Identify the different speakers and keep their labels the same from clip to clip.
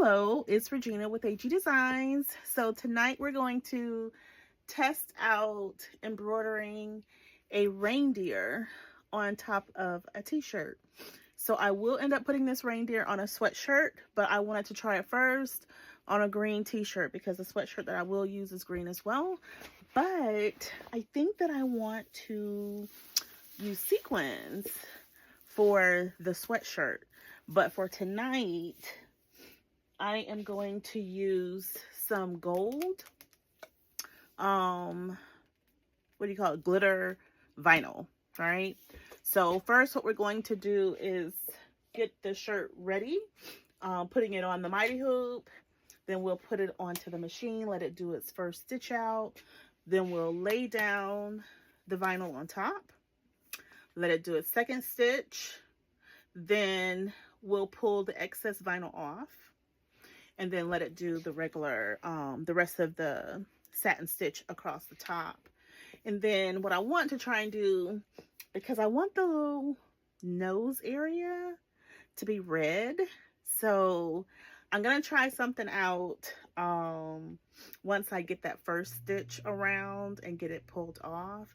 Speaker 1: Hello, it's Regina with AG Designs. So tonight we're going to test out embroidering a reindeer on top of a t-shirt. So I will end up putting this reindeer on a sweatshirt, but I wanted to try it first on a green t-shirt because the sweatshirt that I will use is green as well. But I think that I want to use sequins for the sweatshirt. But for tonight, I am going to use some gold, what do you call it, glitter vinyl, right? So first what we're going to do is get the shirt ready, putting it on the mighty hoop, then we'll put it onto the machine, let it do its first stitch out, then we'll lay down the vinyl on top, let it do its second stitch, then we'll pull the excess vinyl off, and then let it do the regular, the rest of the satin stitch across the top. And then what I want to try and do, because I want the little nose area to be red, so I'm gonna try something out once I get that first stitch around and get it pulled off.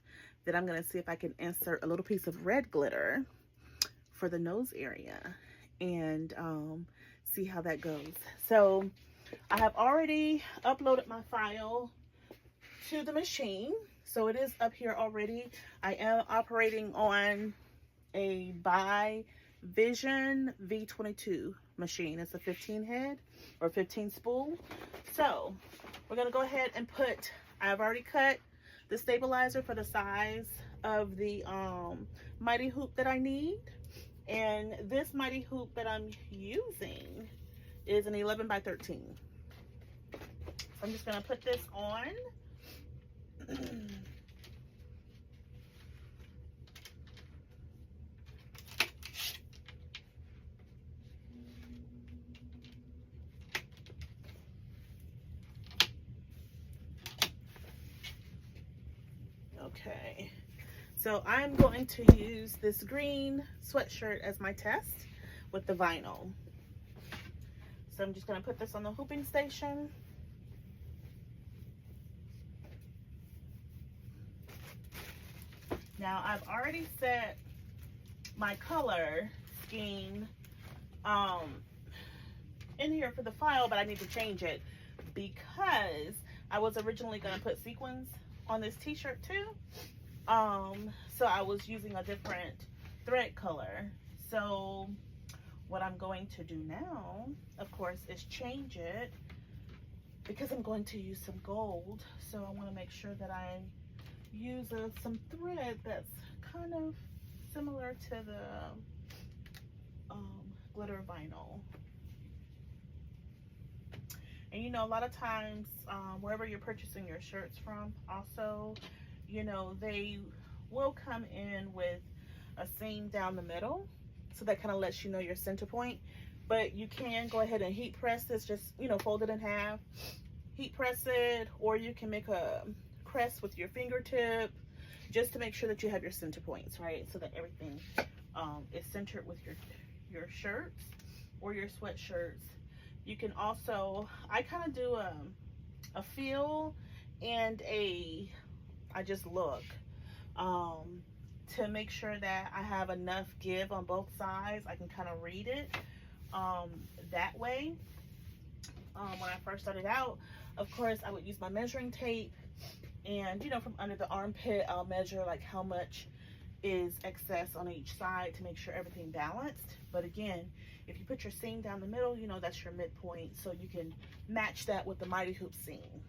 Speaker 1: Then I'm gonna see if I can insert a little piece of red glitter for the nose area and see how that goes. So I have already uploaded my file to the machine, so it is up here already. I am operating on a by Vision V22 machine. It's a 15 head or 15 spool. So we're gonna go ahead and put, I've already cut the stabilizer for the size of the mighty hoop that I need. And this mighty hoop that I'm using is an 11 by 13. So I'm just gonna put this on. Okay. So I'm going to use this green sweatshirt as my test with the vinyl. So I'm just going to put this on the hooping station. Now I've already set my color scheme in here for the file, but I need to change it because I was originally going to put sequins on this t-shirt too. So I was using a different thread color. So what I'm going to do now, of course, is change it because I'm going to use some gold. So I want to make sure that I use some thread that's kind of similar to the glitter vinyl. And you know, a lot of times, wherever you're purchasing your shirts from, also, you know, they will come in with a seam down the middle, so that kind of lets you know your center point. But you can go ahead and heat press this, just, you know, fold it in half, heat press it, or you can make a crest with your fingertip just to make sure that you have your center points, right? So that everything is centered with your shirts or your sweatshirts. You can also, I kind of do a feel and I just look to make sure that I have enough give on both sides. I can kind of read it that way. When I first started out, of course, I would use my measuring tape, and you know, from under the armpit, I'll measure like how much is excess on each side to make sure everything balanced. But again, if you put your seam down the middle, you know, that's your midpoint, so you can match that with the mighty hoop seam.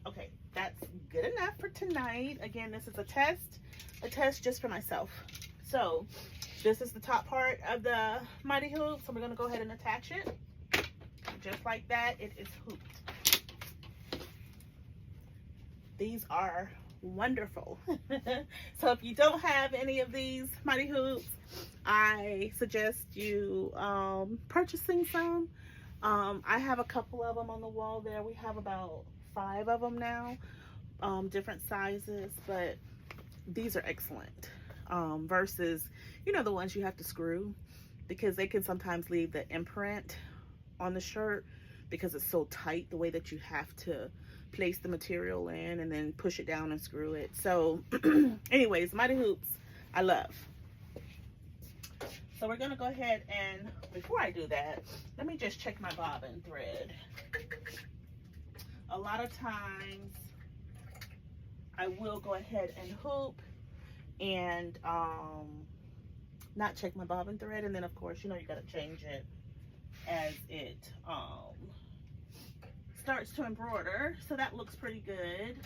Speaker 1: Okay, that's good enough for tonight. Again, this is a test just for myself. So this is the top part of the mighty hoop, so we're going to go ahead and attach it just like that. It is hooped. These are wonderful. So if you don't have any of these mighty hoops, I suggest you purchasing some. I have a couple of them on the wall there. We have about 5 of them now, different sizes, but these are excellent versus, you know, the ones you have to screw, because they can sometimes leave the imprint on the shirt because it's so tight the way that you have to place the material in and then push it down and screw it. So anyways, mighty hoops I love. So we're gonna go ahead, and before I do that, let me just check my bobbin thread. A lot of times I will go ahead and hoop and not check my bobbin thread, and then of course, you know, you gotta change it as it starts to embroider. So that looks pretty good.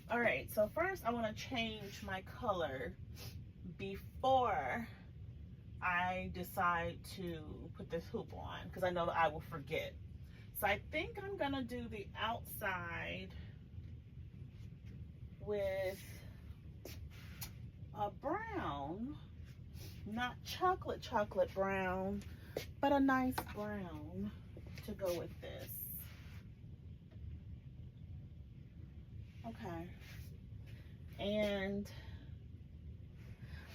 Speaker 1: All right, so first I want to change my color before I decide to put this hoop on, because I know that I will forget. So I think I'm gonna do the outside with a brown, not chocolate brown, but a nice brown to go with this. Okay. And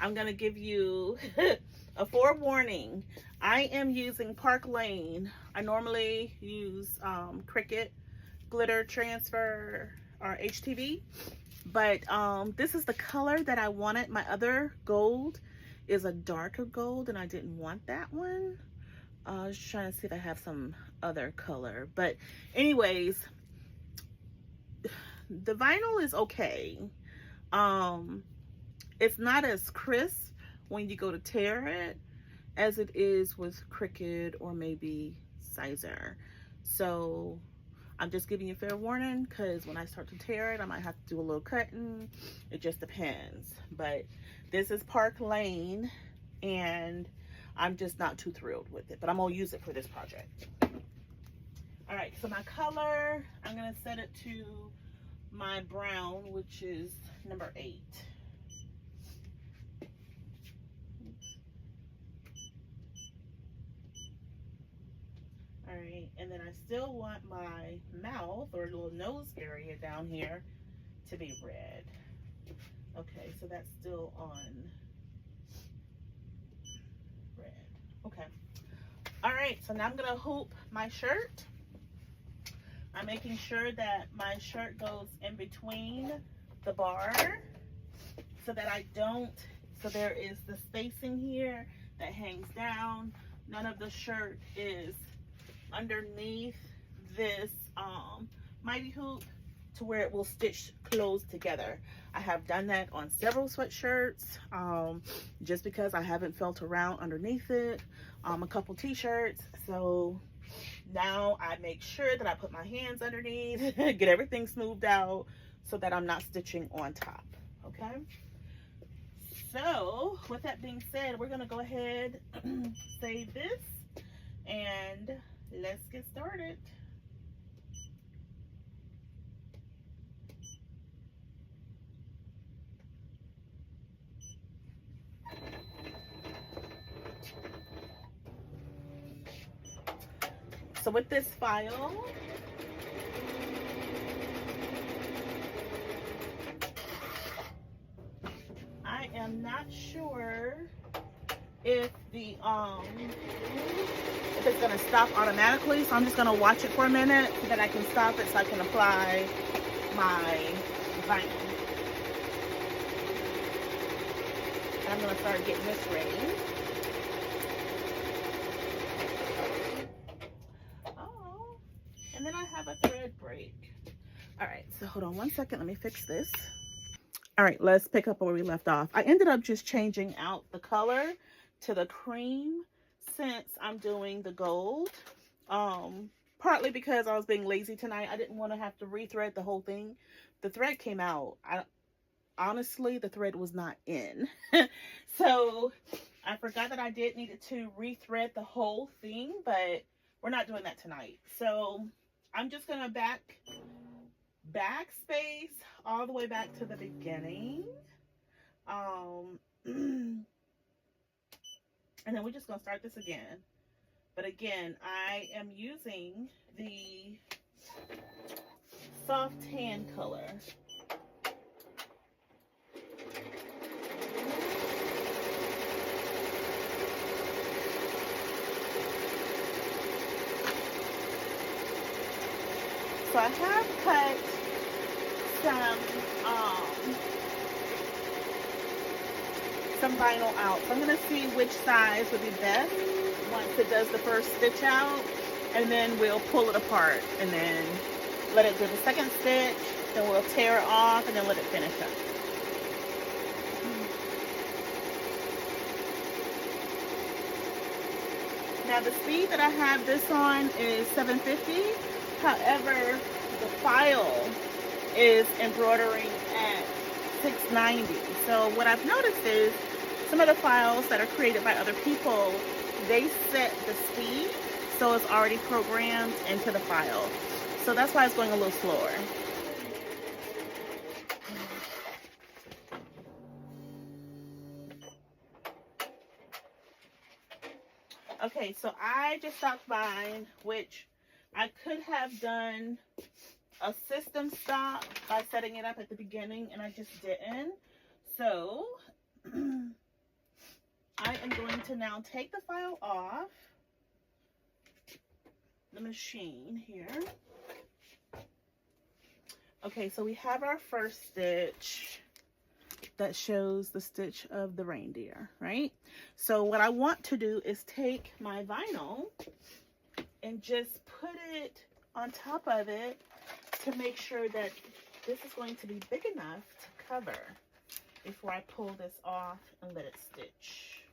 Speaker 1: I'm gonna give you a forewarning. I am using Park Lane. I normally use Cricut glitter transfer or HTV, but this is the color that I wanted. My other gold is a darker gold, and I didn't want that one. I was trying to see if I have some other color, but anyways, the vinyl is okay. It's not as crisp when you go to tear it as it is with Cricut or maybe Sizer. So I'm just giving you fair warning, because when I start to tear it, I might have to do a little cutting. It just depends. But this is Park Lane, and I'm just not too thrilled with it, but I'm gonna use it for this project. All right, so my color, I'm gonna set it to my brown, which is number 8. All right, and then I still want my mouth or little nose area down here to be red. Okay, so that's still on red. Okay. All right, so now I'm gonna hoop my shirt. I'm making sure that my shirt goes in between the bar so that I don't, so there is the spacing here that hangs down. None of the shirt is underneath this mighty hoop to where it will stitch close together. I have done that on several sweatshirts just because I haven't felt around underneath it. A couple t-shirts. So now I make sure that I put my hands underneath, get everything smoothed out so that I'm not stitching on top. Okay. So with that being said, we're gonna go ahead, save this, and let's get started. So with this file, I am not sure if the if it's gonna stop automatically, so I'm just gonna watch it for a minute so that I can stop it so I can apply my vinyl. And I'm gonna start getting this ready. Oh, and then I have a thread break. All right, so hold on one second, let me fix this. All right, let's pick up where we left off. I ended up just changing out the color to the cream since I'm doing the gold. Partly because I was being lazy tonight. I didn't want to have to rethread the whole thing. The thread came out. Honestly, the thread was not in. So I forgot that I did needed to rethread the whole thing, but we're not doing that tonight. So I'm just gonna backspace all the way back to the beginning. And then we're just gonna start this again. But again, I am using the soft tan color. So I have cut some vinyl out. So I'm going to see which size would be best once it does the first stitch out, and then we'll pull it apart and then let it do the second stitch, then we'll tear it off and then let it finish up. Now the speed that I have this on is 750. However, the file is embroidering at 690. So what I've noticed is some of the files that are created by other people, they set the speed so it's already programmed into the file. So that's why it's going a little slower. Okay, so I just stopped mine, which I could have done a system stop by setting it up at the beginning, and I just didn't. So I am going to now take the file off the machine here. Okay, so we have our first stitch that shows the stitch of the reindeer, right? So what I want to do is take my vinyl and just put it on top of it to make sure that this is going to be big enough to cover before I pull this off and let it stitch.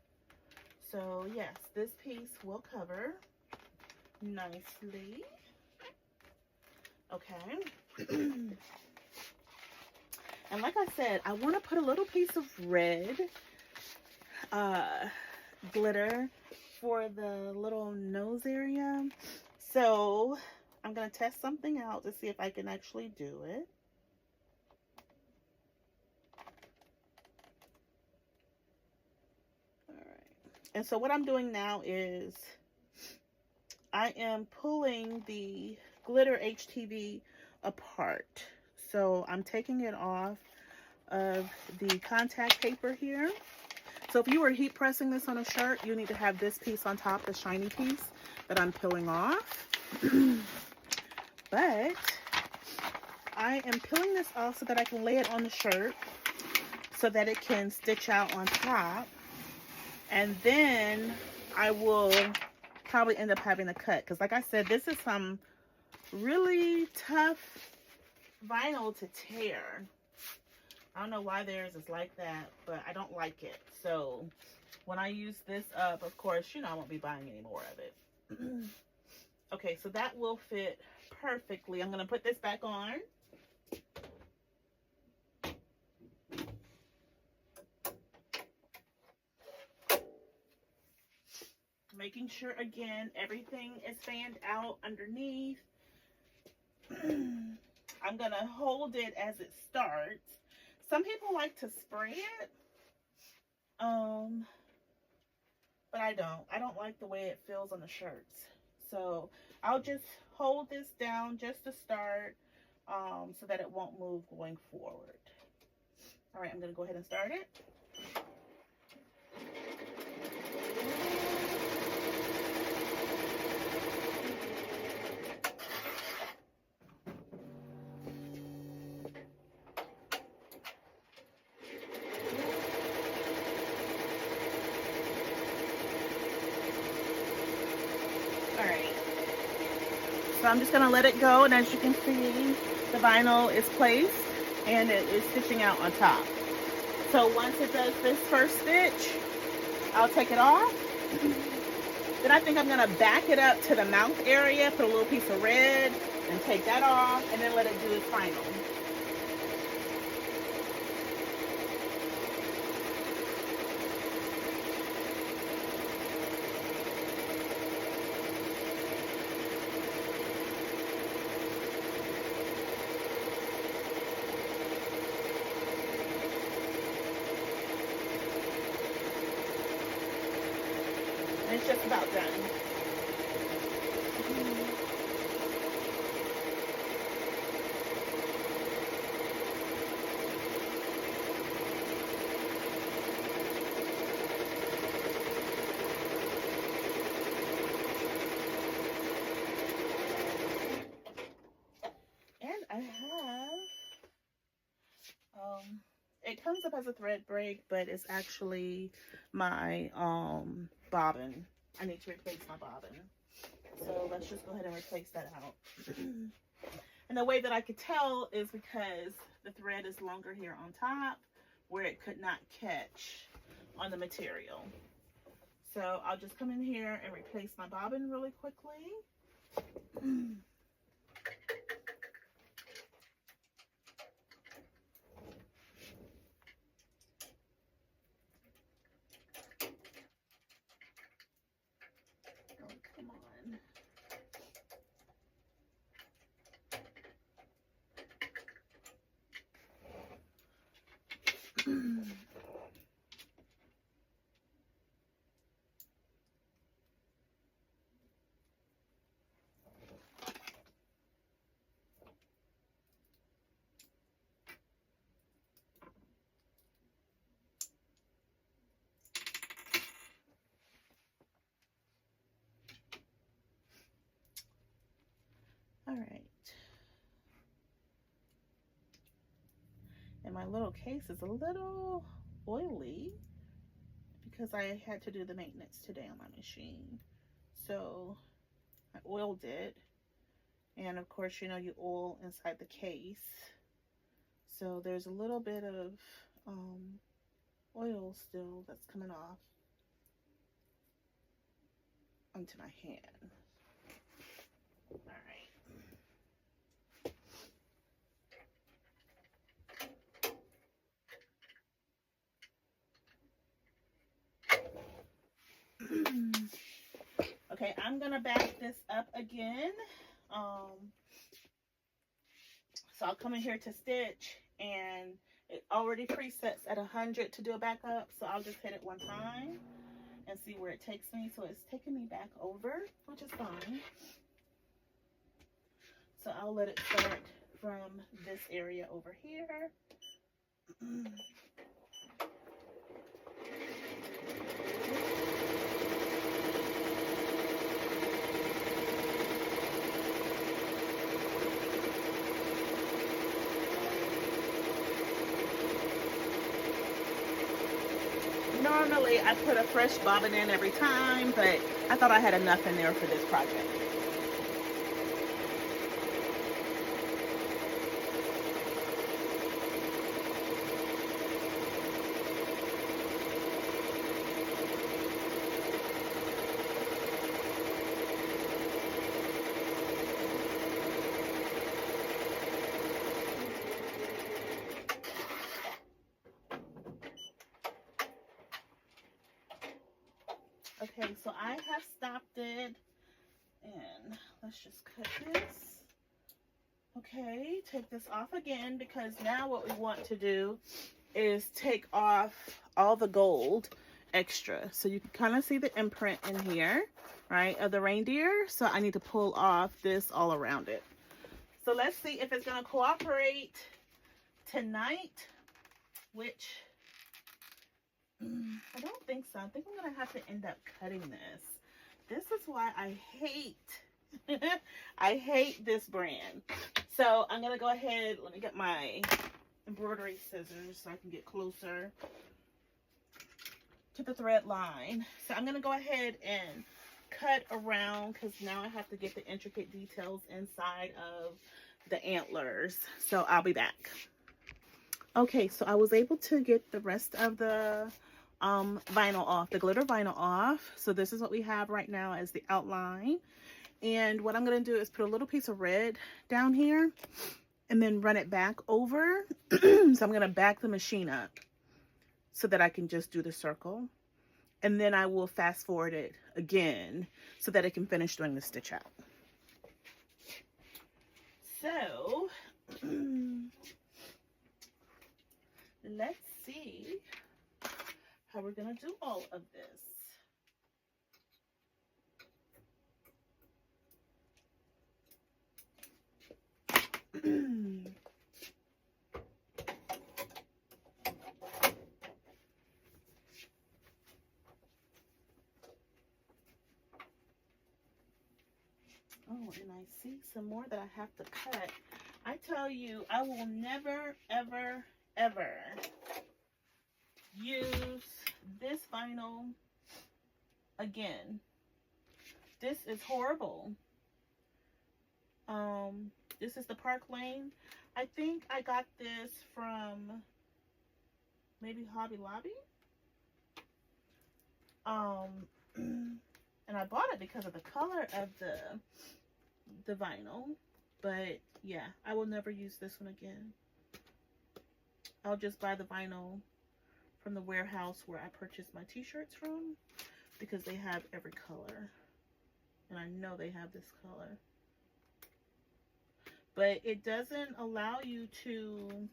Speaker 1: So yes, this piece will cover nicely. Okay. And like I said, I want to put a little piece of red glitter for the little nose area. So I'm going to test something out to see if I can actually do it. All right. And so what I'm doing now is I am pulling the glitter HTV apart. So I'm taking it off of the contact paper here. So if you were heat pressing this on a shirt, you need to have this piece on top, the shiny piece that I'm peeling off. But I am peeling this off so that I can lay it on the shirt so that it can stitch out on top. And then I will probably end up having a cut, because like I said, this is some really tough vinyl to tear. I don't know why theirs is like that, but I don't like it. So when I use this up, of course, you know, I won't be buying any more of it. Okay, so that will fit perfectly. I'm going to put this back on. Making sure, again, everything is fanned out underneath. I'm going to hold it as it starts. Some people like to spray it, but I don't. I don't like the way it feels on the shirts. So I'll just hold this down just to start, so that it won't move going forward. All right, I'm going to go ahead and start it. So I'm just going to let it go, and as you can see, the vinyl is placed and it is stitching out on top. So once it does this first stitch, I'll take it off. Then I think I'm going to back it up to the mouth area, put a little piece of red and take that off, and then let it do its final. It's just about done. It comes up as a thread break, but it's actually my bobbin. I need to replace my bobbin. So let's just go ahead and replace that out. And the way that I could tell is because the thread is longer here on top where it could not catch on the material. So I'll just come in here and replace my bobbin really quickly. Oh, come on. All right. And my little case is a little oily because I had to do the maintenance today on my machine. So I oiled it. And of course, you know, you oil inside the case. So there's a little bit of oil still that's coming off onto my hand. All right. Okay, I'm gonna back this up again. So I'll come in here to stitch, and it already presets at 100 to do a backup. So I'll just hit it one time and see where it takes me. So it's taking me back over, which is fine. So I'll let it start from this area over here. Normally I put a fresh bobbin in every time, but I thought I had enough in there for this project. Okay, so I have stopped it, and let's just cut this. Okay, take this off again, because now what we want to do is take off all the gold extra. So you can kind of see the imprint in here, right, of the reindeer. So I need to pull off this all around it. So let's see if it's going to cooperate tonight, which I don't think so. I think I'm going to have to end up cutting this. This is why I hate, I hate this brand. So I'm going to go ahead, let me get my embroidery scissors so I can get closer to the thread line. So I'm going to go ahead and cut around, because now I have to get the intricate details inside of the antlers. So I'll be back. Okay, so I was able to get the rest of the vinyl off, the glitter vinyl off. So this is what we have right now as the outline. And what I'm going to do is put a little piece of red down here and then run it back over. So I'm going to back the machine up so that I can just do the circle. And then I will fast forward it again so that it can finish doing the stitch out. So let's see how we're going to do all of this. Oh, and I see some more that I have to cut. I tell you, I will never, ever, ever use this vinyl again. This is horrible. This is the Park Lane. I think I got this from maybe Hobby Lobby. And I bought it because of the color of the vinyl. But yeah, I will never use this one again. I'll just buy the vinyl from the warehouse where I purchased my t-shirts from, because they have every color. And I know they have this color. But it doesn't allow you to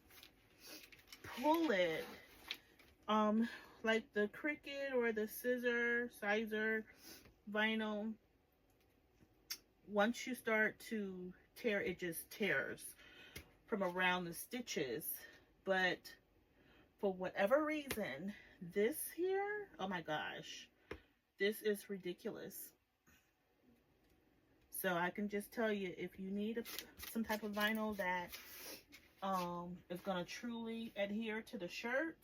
Speaker 1: pull it like the Cricut or the Sizer vinyl. Once you start to tear, it just tears from around the stitches. But for whatever reason, this here, oh my gosh, this is ridiculous. So I can just tell you, if you need some type of vinyl that is going to truly adhere to the shirt,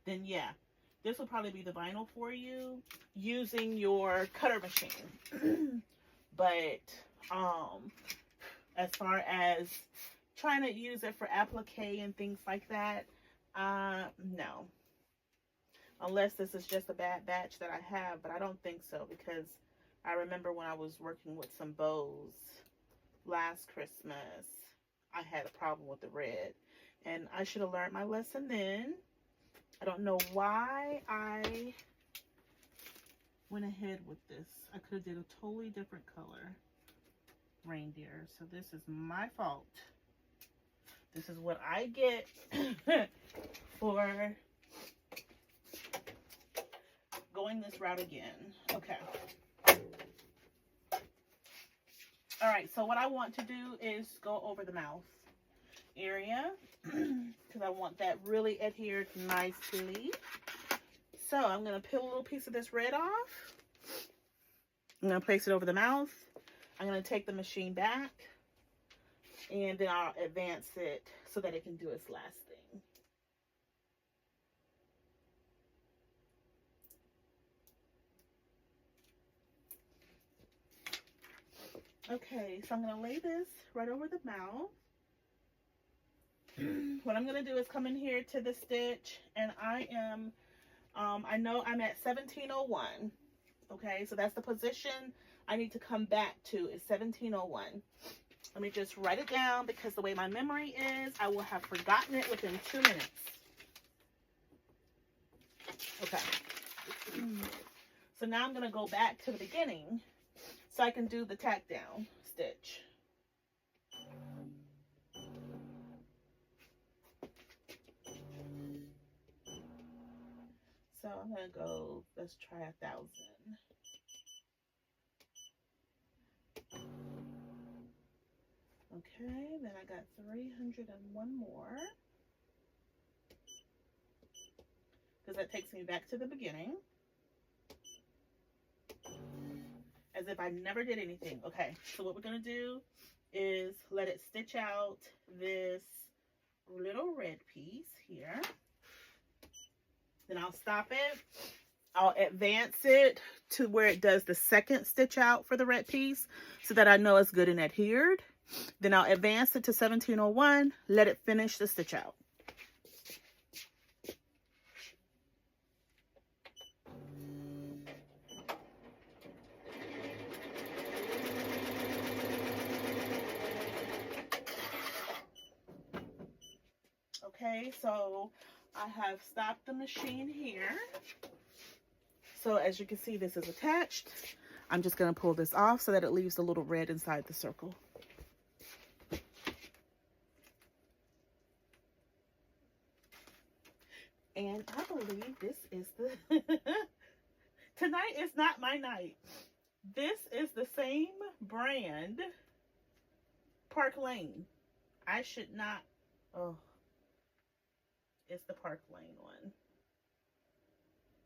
Speaker 1: then yeah, this will probably be the vinyl for you using your cutter machine. But as far as trying to use it for applique and things like that, no. Unless this is just a bad batch that I have, but I don't think so, because I remember when I was working with some bows last Christmas, I had a problem with the red, and I should have learned my lesson then. I don't know why I went ahead with this. I could have did a totally different color reindeer. So this is my fault. This is what I get for going this route again. Okay. All right, so what I want to do is go over the mouth area, because I want that really adhered nicely. So I'm going to peel a little piece of this red off. I'm going to place it over the mouth. I'm going to take the machine back, and then I'll advance it so that it can do its last thing. Okay, so I'm going to lay this right over the mouth. What I'm going to do is come in here to the stitch, and I am, I know I'm at 1701. Okay, so that's the position I need to come back to, is 1701. Let me just write it down, because the way my memory is, I will have forgotten it within 2 minutes. Okay. So now I'm going to go back to the beginning so I can do the tack down stitch. So I'm going to go, let's try 1,000. Okay, then I got 301 more, because that takes me back to the beginning, as if I never did anything. Okay, so what we're going to do is let it stitch out this little red piece here. Then I'll stop it. I'll advance it to where it does the second stitch out for the red piece, so that I know it's good and adhered. Then I'll advance it to 1701, let it finish the stitch out. Okay, so I have stopped the machine here. So as you can see, this is attached. I'm just going to pull this off so that it leaves the little red inside the circle. And I believe this is the... Tonight is not my night. This is the same brand, Park Lane. I should not... Oh. It's the Park Lane one.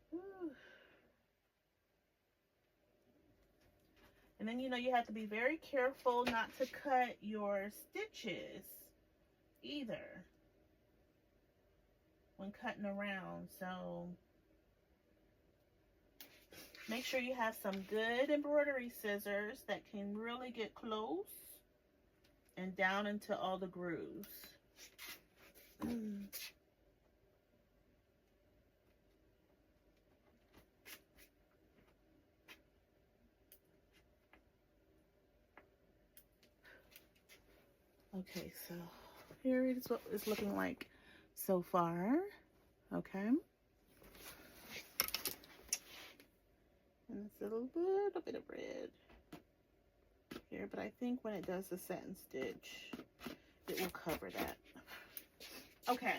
Speaker 1: Whew. And then, you know, you have to be very careful not to cut your stitches either. when cutting around. So make sure you have some good embroidery scissors that can really get close and down into all the grooves. Okay, so here is what it's looking like so far. Okay. And it's a little bit of red here, but I think when it does the satin stitch, it will cover that. Okay.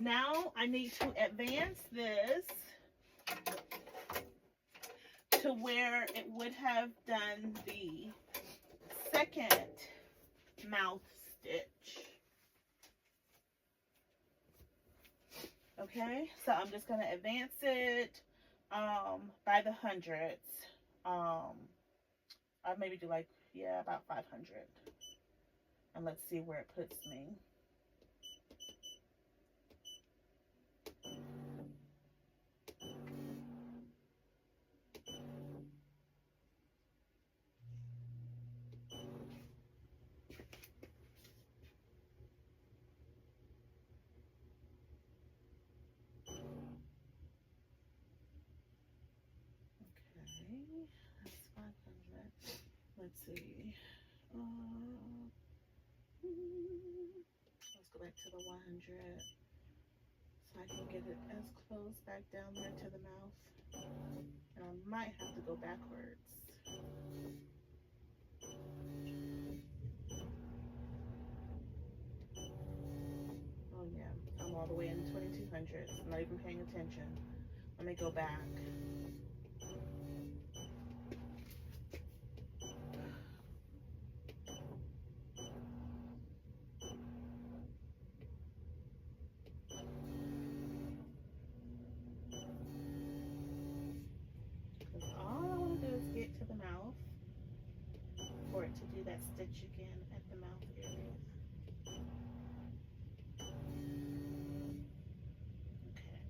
Speaker 1: Now I need to advance this to where it would have done the second mouth stitch. Okay, so I'm just going to advance it by the hundredths. I'll maybe do like, yeah, about 500. And let's see where it puts me. That's 500. Let's see. Let's go back to the 100 so I can get it as close back down there to the mouth. And I might have to go backwards. Oh yeah, I'm all the way in 2200. I'm not even paying attention. Let me go back. For it to do that stitch again at the mouth area. Okay.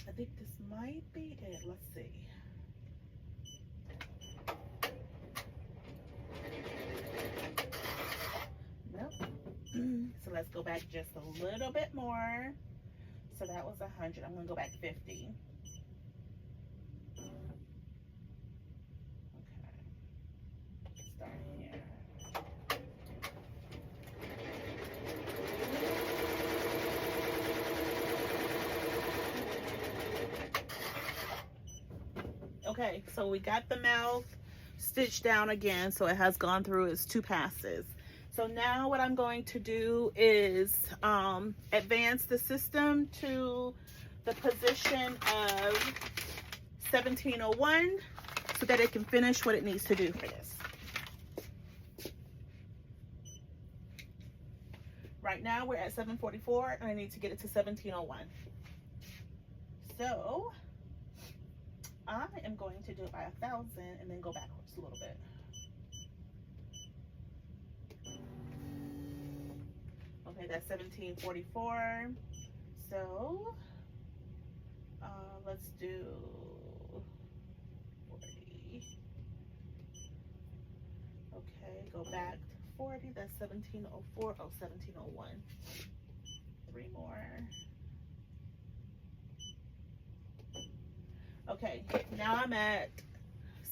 Speaker 1: I think this might be it. Let's see. Nope. So let's go back just a little bit more. So that was 100. I'm going to go back 50. Okay. Start here. Okay, so we got the mouth stitched down again, so it has gone through its 2 passes. So now what I'm going to do is advance the system to the position of 1701 so that it can finish what it needs to do for this. Right now we're at 744 and I need to get it to 1701. So I am going to do it by 1,000 and then go backwards a little bit. Okay, that's 1744. So let's do 40. Okay, go back to 40. That's 1704. Oh, 1701. 3 more. Okay, now I'm at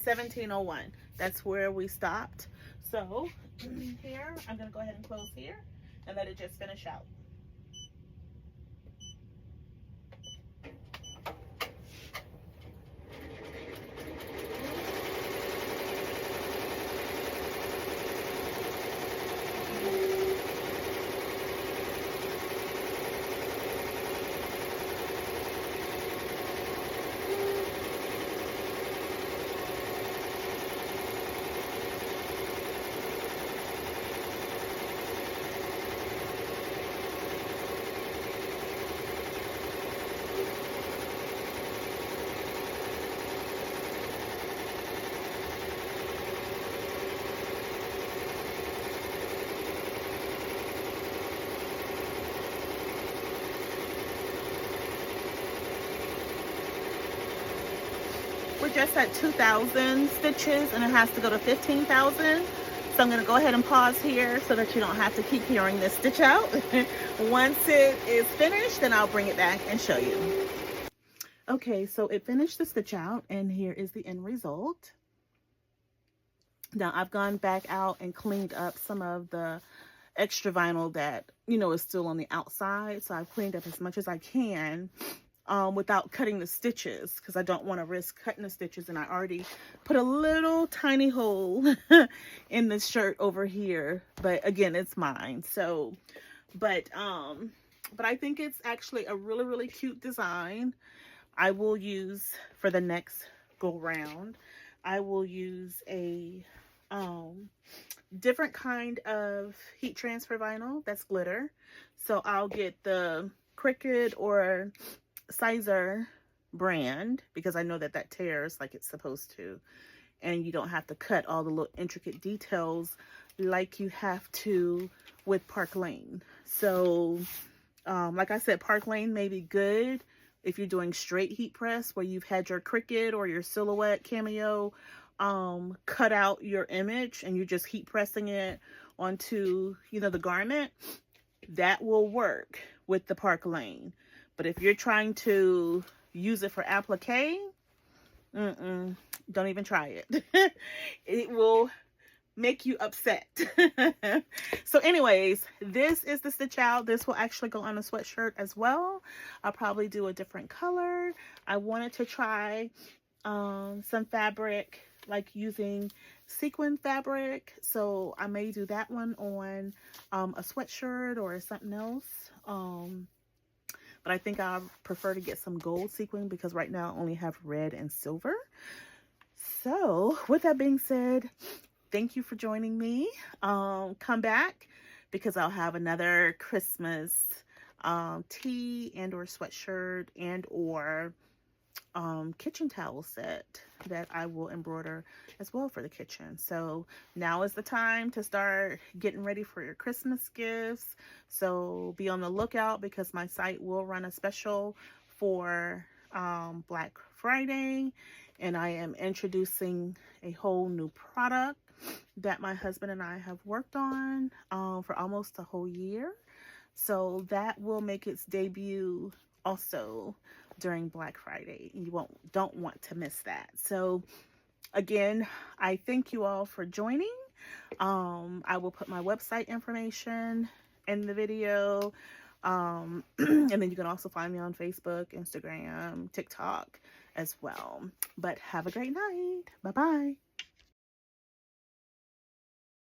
Speaker 1: 1701. That's where we stopped. So here, I'm going to go ahead and close here and let it just finish out. just at 2,000 stitches and it has to go to 15,000. So I'm going to go ahead and pause here so that you don't have to keep hearing this stitch out. Once it is finished, then I'll bring it back and show you. Okay, so it finished the stitch out and here is the end result. Now I've gone back out and cleaned up some of the extra vinyl that, you know, is still on the outside. So I've cleaned up as much as I can without cutting the stitches, because I don't want to risk cutting the stitches. And I already put a little tiny hole in this shirt over here, but again, it's mine. So, but I think it's actually a really, really cute design. I will use for the next go round, I will use a different kind of heat transfer vinyl that's glitter. So I'll get the Cricut or Sizer brand, because I know that that tears like it's supposed to, and you don't have to cut all the little intricate details like you have to with Park Lane. So like I said, Park Lane may be good if you're doing straight heat press where you've had your Cricut or your Silhouette Cameo cut out your image and you're just heat pressing it onto, you know, the garment. That will work with the Park Lane. But if you're trying to use it for applique, don't even try it. It will make you upset. So anyways, this is the stitch out. This will actually go on a sweatshirt as well. I'll probably do a different color. I wanted to try some fabric, like using sequin fabric, so I may do that one on a sweatshirt or something else. But I think I prefer to get some gold sequin because right now I only have red and silver. So with that being said, thank you for joining me. Come back because I'll have another Christmas tee and or sweatshirt and or kitchen towel set that I will embroider as well for the kitchen. So now is the time to start getting ready for your Christmas gifts. So be on the lookout because my site will run a special for Black Friday, and I am introducing a whole new product that my husband and I have worked on for almost a whole year. So that will make its debut also during Black Friday. You don't want to miss that. So again, I thank you all for joining. I will put my website information in the video. And then you can also find me on Facebook, Instagram, TikTok as well. But have a great night. Bye-bye.